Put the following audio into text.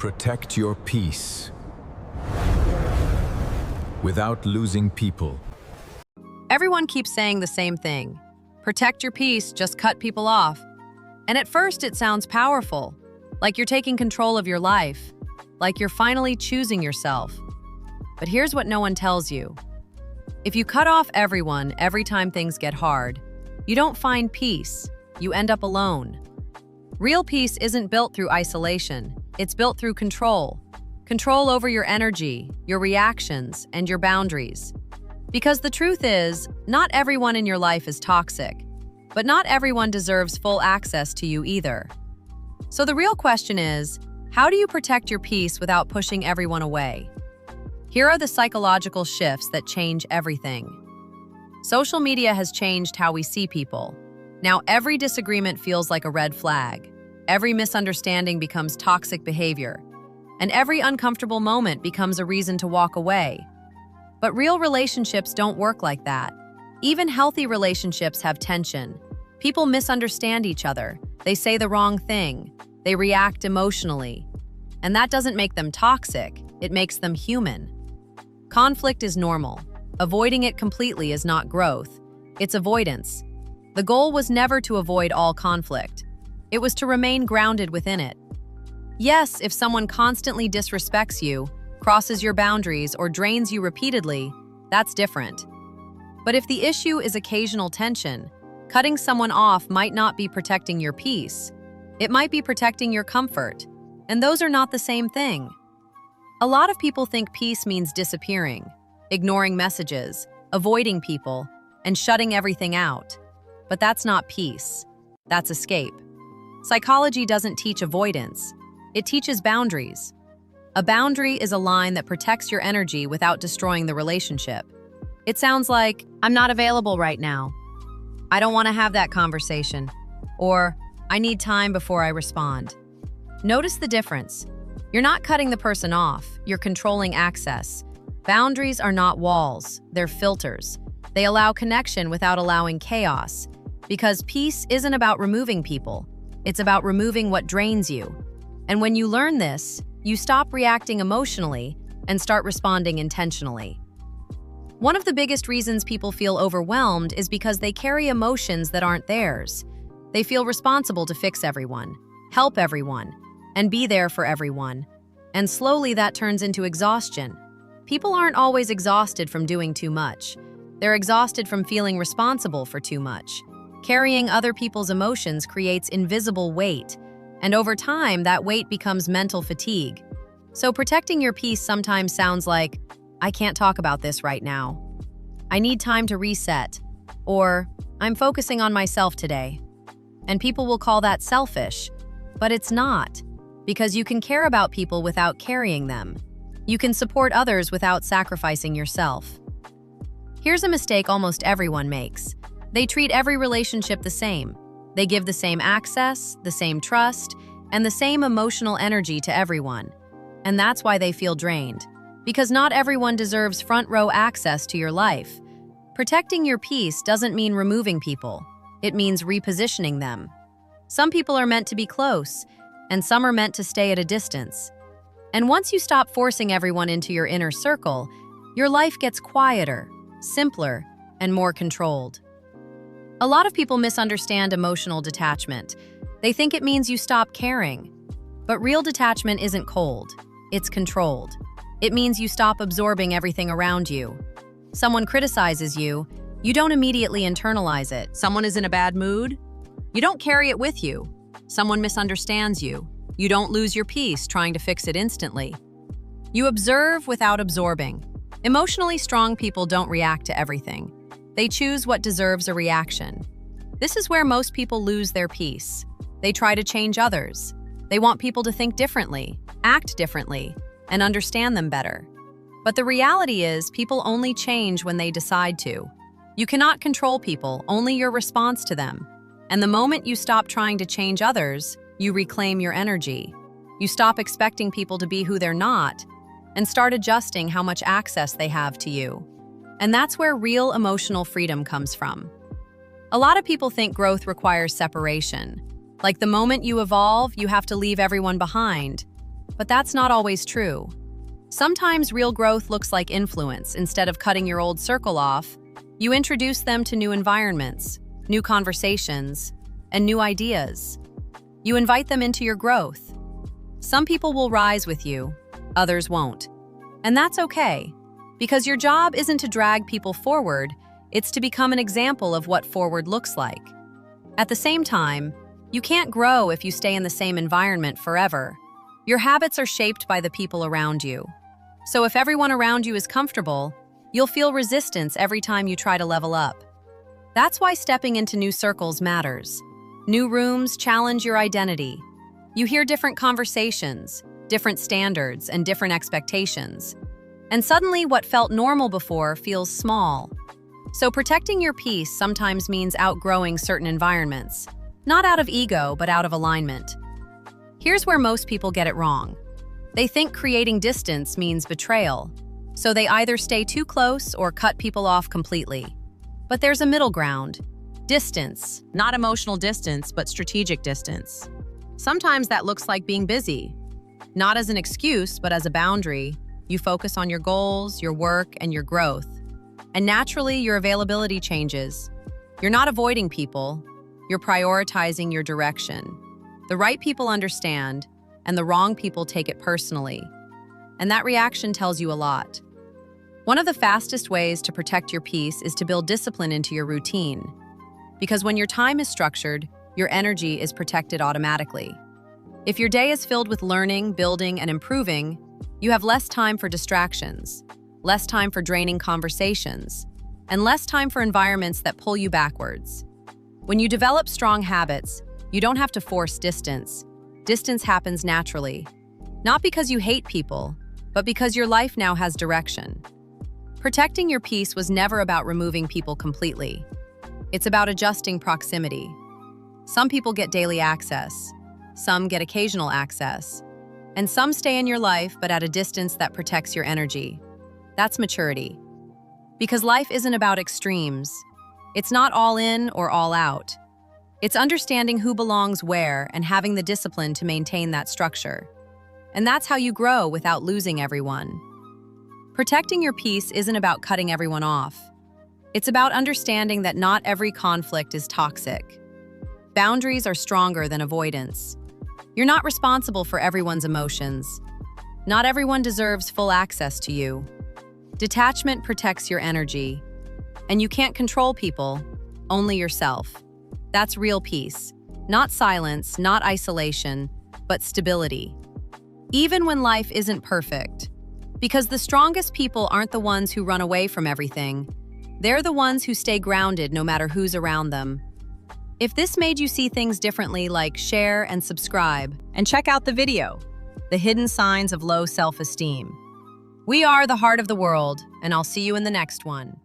Protect your peace without losing people. Everyone keeps saying the same thing. Protect your peace, just cut people off. And at first it sounds powerful, like you're taking control of your life, like you're finally choosing yourself. But here's what no one tells you. If you cut off everyone every time things get hard, you don't find peace, you end up alone. Real peace isn't built through isolation, it's built through control. Control over your energy, your reactions, and your boundaries. Because the truth is, not everyone in your life is toxic, but not everyone deserves full access to you either. So the real question is, how do you protect your peace without pushing everyone away? Here are the psychological shifts that change everything. Social media has changed how we see people. Now every disagreement feels like a red flag. Every misunderstanding becomes toxic behavior. And every uncomfortable moment becomes a reason to walk away. But real relationships don't work like that. Even healthy relationships have tension. People misunderstand each other. They say the wrong thing. They react emotionally. And that doesn't make them toxic, it makes them human. Conflict is normal. Avoiding it completely is not growth. It's avoidance. The goal was never to avoid all conflict. It was to remain grounded within it. Yes, if someone constantly disrespects you, crosses your boundaries, or drains you repeatedly, that's different. But if the issue is occasional tension, cutting someone off might not be protecting your peace. It might be protecting your comfort, and those are not the same thing. A lot of people think peace means disappearing, ignoring messages, avoiding people, and shutting everything out. But that's not peace. That's escape. Psychology doesn't teach avoidance. It teaches boundaries. A boundary is a line that protects your energy without destroying the relationship. It sounds like, I'm not available right now. I don't want to have that conversation. Or, I need time before I respond. Notice the difference. You're not cutting the person off, you're controlling access. Boundaries are not walls, they're filters. They allow connection without allowing chaos. Because peace isn't about removing people, it's about removing what drains you. And when you learn this, you stop reacting emotionally and start responding intentionally. One of the biggest reasons people feel overwhelmed is because they carry emotions that aren't theirs. They feel responsible to fix everyone, help everyone, and be there for everyone. And slowly that turns into exhaustion. People aren't always exhausted from doing too much. They're exhausted from feeling responsible for too much. Carrying other people's emotions creates invisible weight, and over time, that weight becomes mental fatigue. So protecting your peace sometimes sounds like, I can't talk about this right now. I need time to reset. Or, I'm focusing on myself today. And people will call that selfish. But it's not, because you can care about people without carrying them. You can support others without sacrificing yourself. Here's a mistake almost everyone makes. They treat every relationship the same. They give the same access, the same trust, and the same emotional energy to everyone. And that's why they feel drained. Because not everyone deserves front-row access to your life. Protecting your peace doesn't mean removing people. It means repositioning them. Some people are meant to be close, and some are meant to stay at a distance. And once you stop forcing everyone into your inner circle, your life gets quieter, simpler, and more controlled. A lot of people misunderstand emotional detachment. They think it means you stop caring. But real detachment isn't cold, it's controlled. It means you stop absorbing everything around you. Someone criticizes you, you don't immediately internalize it. Someone is in a bad mood, you don't carry it with you. Someone misunderstands you, you don't lose your peace trying to fix it instantly. You observe without absorbing. Emotionally strong people don't react to everything. They choose what deserves a reaction. This is where most people lose their peace. They try to change others. They want people to think differently, act differently, and understand them better. But the reality is, people only change when they decide to. You cannot control people, only your response to them. And the moment you stop trying to change others, you reclaim your energy. You stop expecting people to be who they're not, and start adjusting how much access they have to you. And that's where real emotional freedom comes from. A lot of people think growth requires separation. Like the moment you evolve, you have to leave everyone behind. But that's not always true. Sometimes real growth looks like influence. Instead of cutting your old circle off, you introduce them to new environments, new conversations, and new ideas. You invite them into your growth. Some people will rise with you, others won't. And that's okay, because your job isn't to drag people forward, it's to become an example of what forward looks like. At the same time, you can't grow if you stay in the same environment forever. Your habits are shaped by the people around you. So if everyone around you is comfortable, you'll feel resistance every time you try to level up. That's why stepping into new circles matters. New rooms challenge your identity. You hear different conversations, different standards, and different expectations. And suddenly what felt normal before feels small. So protecting your peace sometimes means outgrowing certain environments. Not out of ego, but out of alignment. Here's where most people get it wrong. They think creating distance means betrayal, so they either stay too close or cut people off completely. But there's a middle ground. Distance, not emotional distance, but strategic distance. Sometimes that looks like being busy. Not as an excuse, but as a boundary. You focus on your goals, your work, and your growth. And naturally, your availability changes. You're not avoiding people, you're prioritizing your direction. The right people understand, and the wrong people take it personally. And that reaction tells you a lot. One of the fastest ways to protect your peace is to build discipline into your routine. Because when your time is structured, your energy is protected automatically. If your day is filled with learning, building, and improving, you have less time for distractions, less time for draining conversations, and less time for environments that pull you backwards. When you develop strong habits, you don't have to force distance. Distance happens naturally. Not because you hate people, but because your life now has direction. Protecting your peace was never about removing people completely. It's about adjusting proximity. Some people get daily access, some get occasional access, and some stay in your life but at a distance that protects your energy. That's maturity. Because life isn't about extremes. It's not all in or all out. It's understanding who belongs where and having the discipline to maintain that structure. And that's how you grow without losing everyone. Protecting your peace isn't about cutting everyone off. It's about understanding that not every conflict is toxic. Boundaries are stronger than avoidance. You're not responsible for everyone's emotions. Not everyone deserves full access to you. Detachment protects your energy. And you can't control people, only yourself. That's real peace. Not silence, not isolation, but stability. Even when life isn't perfect. Because the strongest people aren't the ones who run away from everything. They're the ones who stay grounded no matter who's around them. If this made you see things differently, like share and subscribe. And check out the video, The Hidden Signs of Low Self-Esteem. We are the Heart of the World, and I'll see you in the next one.